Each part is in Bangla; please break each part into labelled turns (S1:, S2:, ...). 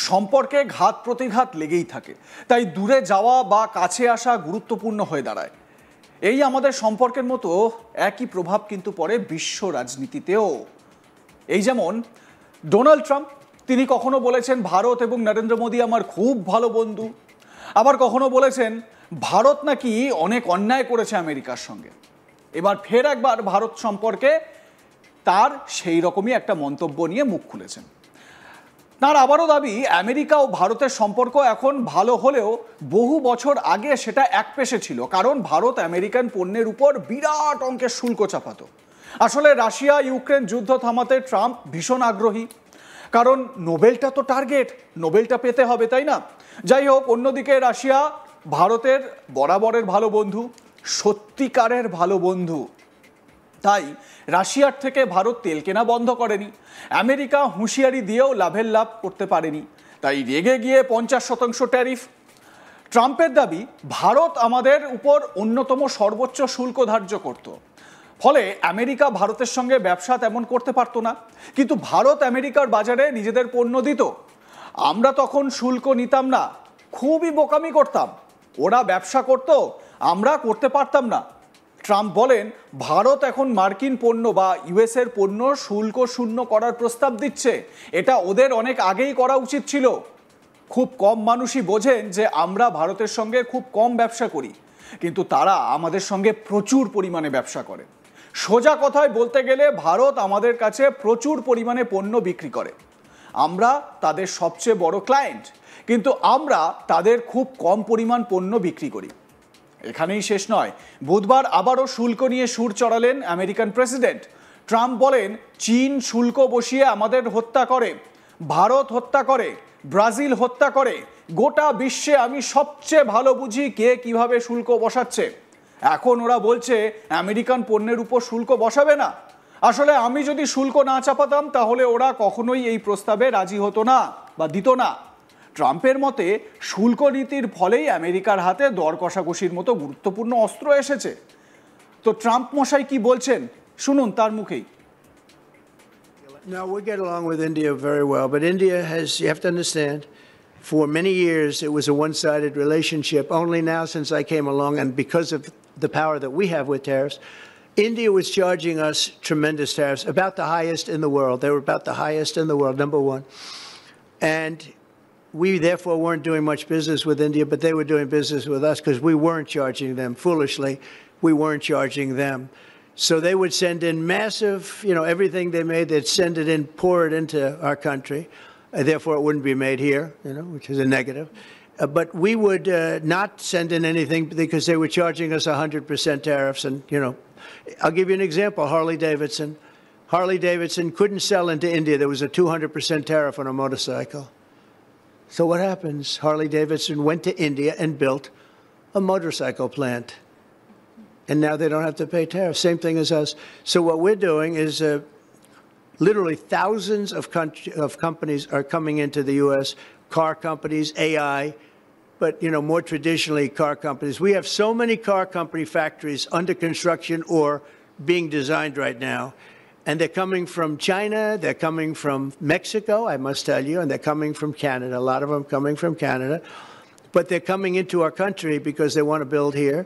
S1: সম্পর্কে ঘাত প্রতিঘাত লেগেই থাকে, তাই দূরে যাওয়া বা কাছে আসা গুরুত্বপূর্ণ হয়ে দাঁড়ায়। এই আমাদের সম্পর্কের মতো একই প্রভাব কিন্তু পড়ে বিশ্ব রাজনীতিতেও। এই যেমন ডোনাল্ড ট্রাম্প, তিনি কখনো বলেছেন ভারত এবং নরেন্দ্র মোদী আমার খুব ভালো বন্ধু, আবার কখনো বলেছেন ভারত নাকি অনেক অন্যায় করেছে আমেরিকার সঙ্গে। এবার ফের একবার ভারত সম্পর্কে তার সেই রকমই একটা মন্তব্য নিয়ে মুখ খুলেছেন। তার আবারও দাবি আমেরিকা ও ভারতের সম্পর্ক এখন ভালো হলেও বহু বছর আগে সেটা একপেশে ছিল, কারণ ভারত আমেরিকান পণ্যের উপর বিরাট অঙ্কের শুল্ক চাপাতো। আসলে রাশিয়া ইউক্রেন যুদ্ধ থামাতে ট্রাম্প ভীষণ আগ্রহী, কারণ নোবেলটা তো টার্গেট, নোবেলটা পেতে হবে, তাই না? যাই হোক, অন্যদিকে রাশিয়া ভারতের বরাবরের ভালো বন্ধু, সত্যিকারের ভালো বন্ধু। তাই রাশিয়ার থেকে ভারত তেল কেনা বন্ধ করেনি, আমেরিকা হুঁশিয়ারি দিয়েও লাভের লাভ করতে পারেনি, তাই রেগে গিয়ে 50% ট্যারিফ। ট্রাম্পের দাবি ভারত আমাদের উপর অন্যতম সর্বোচ্চ শুল্ক ধার্য করত, ফলে আমেরিকা ভারতের সঙ্গে ব্যবসা তেমন করতে পারতো না, কিন্তু ভারত আমেরিকার বাজারে নিজেদের পণ্য দিত। আমরা তখন শুল্ক নিতাম না, খুবই বোকামি করতাম। ওরা ব্যবসা করত, আমরা করতে পারতাম না। ট্রাম্প বলেন ভারত এখন মার্কিন পণ্য বা ইউএসের পণ্য শুল্ক শূন্য করার প্রস্তাব দিচ্ছে, এটা ওদের অনেক আগেই করা উচিত ছিল। খুব কম মানুষই বোঝেন যে আমরা ভারতের সঙ্গে খুব কম ব্যবসা করি, কিন্তু তারা আমাদের সঙ্গে প্রচুর পরিমাণে ব্যবসা করে। সোজা কথায় বলতে গেলে ভারত আমাদের কাছে প্রচুর পরিমাণে পণ্য বিক্রি করে, আমরা তাদের সবচেয়ে বড় ক্লায়েন্ট, কিন্তু আমরা তাদের খুব কম পরিমাণ পণ্য বিক্রি করি। এখানেই শেষ নয়, বুধবার আবারও শুল্ক নিয়ে সুর চড়ালেন আমেরিকান প্রেসিডেন্ট। ট্রাম্প বলেন চীন শুল্ক বসিয়ে আমাদের হত্যা করে, ভারত হত্যা করে, ব্রাজিল হত্যা করে, গোটা বিশ্বে আমি সবচেয়ে ভালো বুঝি কে কিভাবে শুল্ক বসাচ্ছে। এখন ওরা বলছে আমেরিকান পণ্যের উপর শুল্ক বসাবে না। আসলে আমি যদি শুল্ক না চাপাতাম তাহলে ওরা কখনোই এই প্রস্তাবে রাজি হতো না বা দিত না। ট্রাম্পের মতে শুল্ক নীতির ফলেই আমেরিকার হাতে দর কষাকষির মতো গুরুত্বপূর্ণ অস্ত্র এসেছে। তো ট্রাম্প মশাই কি বলছেন শুনুন তার মুখেই।
S2: No, we get along with India very well, but India has, you have to understand, for many years it was a one-sided relationship. Only now since I came along, and because of the power that we have with tariffs, India was charging us tremendous tariffs, about the highest in the world. They were about the highest in the world, number one. And we therefore weren't doing much business with India, but they were doing business with us because we weren't charging them. Foolishly, we weren't charging them. So they would send in massive, everything they made, they'd send it in, pour it into our country. Therefore, it wouldn't be made here, which is a negative. But we would not send in anything because they were charging us 100% tariffs. And, I'll give you an example, Harley-Davidson. Harley-Davidson couldn't sell into India. There was a 200% tariff on a motorcycle. So what happens? Harley-Davidson went to India and built a motorcycle plant. And now they don't have to pay tariffs. Same thing as us. So what we're doing is literally thousands of companies are coming into the U.S., car companies, AI, but, more traditionally car companies. We have so many car company factories under construction or being designed right now. And they're coming from China, they're coming from Mexico, I must tell you, and they're coming from Canada, a lot of them coming from Canada. But they're coming into our country because they want to build here.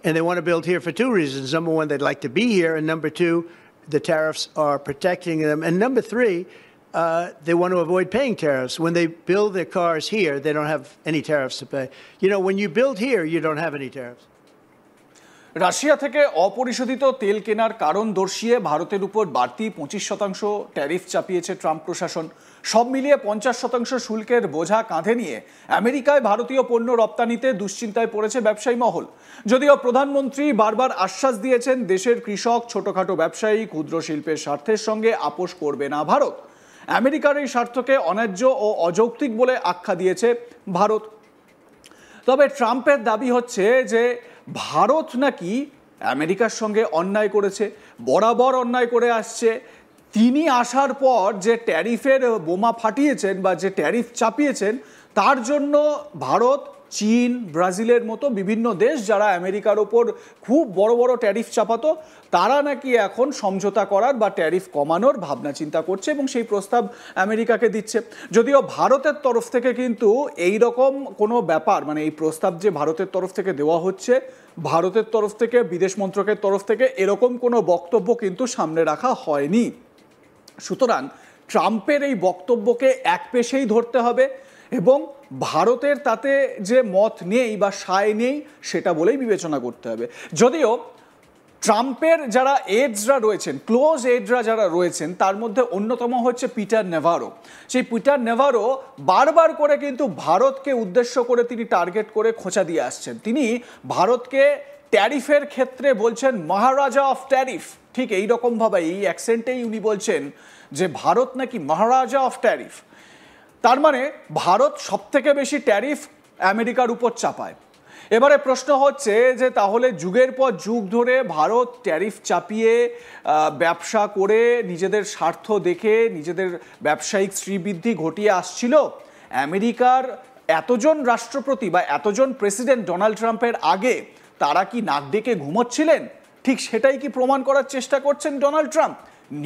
S2: And they want to build here for two reasons. Number one, they'd like to be here. And number two, the tariffs are protecting them. And number three, they want to avoid paying tariffs. When they build their cars here, they don't have any tariffs to pay. When you build here, you don't have any tariffs.
S1: Russia থেকে অপরিশোধিত তেল কেনার কারণ দর্শিয়ে ভারতের উপর বাড়তি 25% ট্যারিফ চাপিয়েছে ট্রাম্প প্রশাসন। সব মিলিয়ে 50% শুল্কের বোঝা কাঁধে নিয়ে আমেরিকায় ভারতীয় পণ্য রপ্তানিতে দুশ্চিন্তায় পড়েছে ব্যবসায়ী মহল। যদিও প্রধানমন্ত্রী বারবার আশ্বাস দিয়েছেন দেশের কৃষক, ছোটখাটো ব্যবসায়ী, ক্ষুদ্র শিল্পের স্বার্থের সঙ্গে আপোষ করবে না ভারত। আমেরিকার এই স্বার্থকে অন্যায্য ও অযৌক্তিক বলে আখ্যা দিয়েছে ভারত। তবে ট্রাম্পের দাবি হচ্ছে যে ভারত নাকি আমেরিকার সঙ্গে অন্যায় করেছে, বরাবর অন্যায় করে আসছে। তিনি আসার পর যে ট্যারিফের বোমা ফাটিয়েছেন বা যে ট্যারিফ চাপিয়েছেন তার জন্য ভারত, চীন, ব্রাজিলের মতো বিভিন্ন দেশ যারা আমেরিকার ওপর খুব বড় বড় ট্যারিফ চাপাতো, তারা নাকি এখন সমঝোতা করার বা ট্যারিফ কমানোর ভাবনা চিন্তা করছে এবং সেই প্রস্তাব আমেরিকাকে দিচ্ছে। যদিও ভারতের তরফ থেকে কিন্তু এই রকম কোনো ব্যাপার, মানে এই প্রস্তাব যে ভারতের তরফ থেকে দেওয়া হচ্ছে, ভারতের তরফ থেকে, বিদেশ মন্ত্রকের তরফ থেকে এরকম কোনো বক্তব্য কিন্তু সামনে রাখা হয়নি। সুতরাং ট্রাম্পের এই বক্তব্যকে একপেশেই ধরতে হবে এবং ভারতের তাতে যে মত নেই বা সায় নেই সেটা বলেই বিবেচনা করতে হবে। যদিও ট্রাম্পের যারা এডসরা রয়েছেন, ক্লোজ এডরা যারা রয়েছেন, তার মধ্যে অন্যতম হচ্ছে পিটার নেভারো। সেই পিটার নেভারো বারবার করে কিন্তু ভারতকে উদ্দেশ্য করে তিনি টার্গেট করে খোঁচা দিয়ে আসছেন। তিনি ভারতকে ট্যারিফের ক্ষেত্রে বলছেন মহারাজা অফ ট্যারিফ, ঠিক এই রকমভাবে এই অ্যাকসেন্টেই উনি বলছেন যে ভারত নাকি মহারাজা অফ ট্যারিফ। তার মানে ভারত সবথেকে বেশি ট্যারিফ আমেরিকার উপর চাপায়। এবারে প্রশ্ন হচ্ছে যে তাহলে যুগের পর যুগ ধরে ভারত ট্যারিফ চাপিয়ে ব্যবসা করে নিজেদের স্বার্থ দেখে নিজেদের ব্যবসায়িক শ্রীবৃদ্ধি ঘটিয়ে আসছিল। আমেরিকার এতজন রাষ্ট্রপতি বা এতজন প্রেসিডেন্ট ডোনাল্ড ট্রাম্পের আগে তারা কি নাক ডেকে ঘুমোচ্ছিলেন? ঠিক সেটাই কি প্রমাণ করার চেষ্টা করছেন ডোনাল্ড ট্রাম্প?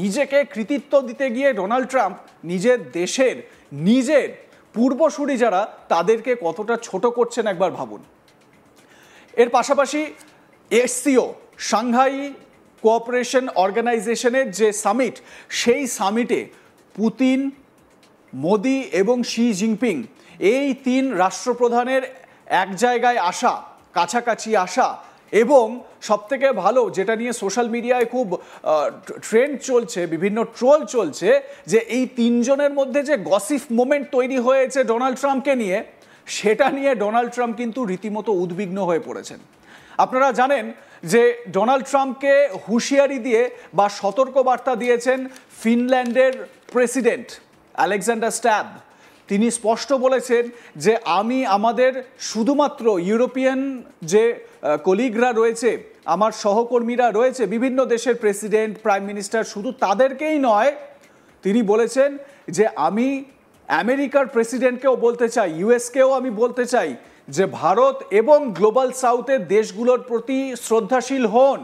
S1: নিজেকে কৃতিত্ব দিতে গিয়ে ডোনাল্ড ট্রাম্প নিজের দেশের, নিজের পূর্বসূরি যারা, তাদেরকে কতটা ছোট করছেন একবার ভাবুন। এর পাশাপাশি এসসিও, সাংহাই কোঅপারেশন অর্গানাইজেশনের যে সামিট, সেই সামিটে পুতিন, মোদি এবং শি জিনপিং এই তিন রাষ্ট্রপ্রধানের এক জায়গায় আসা, কাছাকাছি আসা, এবং সবথেকে ভালো যেটা নিয়ে সোশ্যাল মিডিয়ায় খুব ট্রেন্ড চলছে, বিভিন্ন ট্রোল চলছে, যে এই তিনজনের মধ্যে যে গসিপ মোমেন্ট তৈরি হয়েছে ডোনাল্ড ট্রাম্পকে নিয়ে, সেটা নিয়ে ডোনাল্ড ট্রাম্প কিন্তু রীতিমতো উদ্বিগ্ন হয়ে পড়েছেন। আপনারা জানেন যে ডোনাল্ড ট্রাম্পকে হুঁশিয়ারি দিয়ে বা সতর্কবার্তা দিয়েছেন ফিনল্যান্ডের প্রেসিডেন্ট আলেকজান্ডার স্ট্যাব। তিনি স্পষ্ট বলেছেন যে আমি আমাদের শুধুমাত্র ইউরোপিয়ান যে কলিগরা রয়েছে, আমার সহকর্মীরা রয়েছে বিভিন্ন দেশের প্রেসিডেন্ট, প্রাইম মিনিস্টার, শুধু তাদেরকেই নয়, তিনি বলেছেন যে আমি আমেরিকার প্রেসিডেন্টকেও বলতে চাই, ইউএসকেও আমি বলতে চাই যে ভারত এবং গ্লোবাল সাউথের দেশগুলোর প্রতি শ্রদ্ধাশীল হন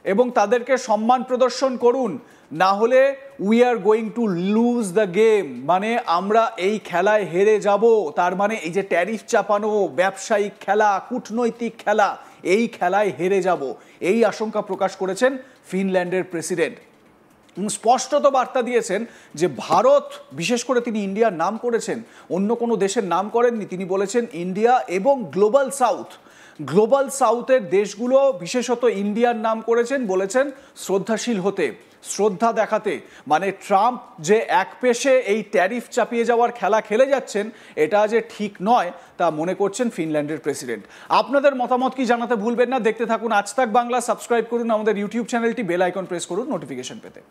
S1: এবং তাদেরকে সম্মান প্রদর্শন করুন, না হলে we are going to lose the game, মানে আমরা এই খেলায় হেরে যাব। তার মানে এই যে ট্যারিফ চাপানো, ব্যবসায়িক খেলা, কূটনৈতিক খেলা, এই খেলায় হেরে যাব, এই আশঙ্কা প্রকাশ করেছেন ফিনল্যান্ডের প্রেসিডেন্ট। স্পষ্টত বার্তা দিয়েছেন যে ভারত, বিশেষ করে তিনি ইন্ডিয়ার নাম করেছেন, অন্য কোনো দেশের নাম করেননি। তিনি বলেছেন ইন্ডিয়া এবং গ্লোবাল সাউথ, গ্লোবাল সাউথের দেশগুলো, বিশেষত ইন্ডিয়ার নাম করেছেন, বলেছেন শ্রদ্ধাশীল হতে, শ্রদ্ধা দেখাতে। মানে ট্রাম্প যে একপেশে এই ট্যারিফ চাপিয়ে যাওয়ার খেলা খেলে যাচ্ছেন, এটা যে ঠিক নয় তা মনে করছেন ফিনল্যান্ডের প্রেসিডেন্ট। আপনাদের মতামত কি জানাতে ভুলবেন না। দেখতে থাকুন আজ তাক বাংলা, সাবস্ক্রাইব করুন আমাদের ইউটিউব চ্যানেলটি, বেল আইকন প্রেস করুন নোটিফিকেশন পেতে।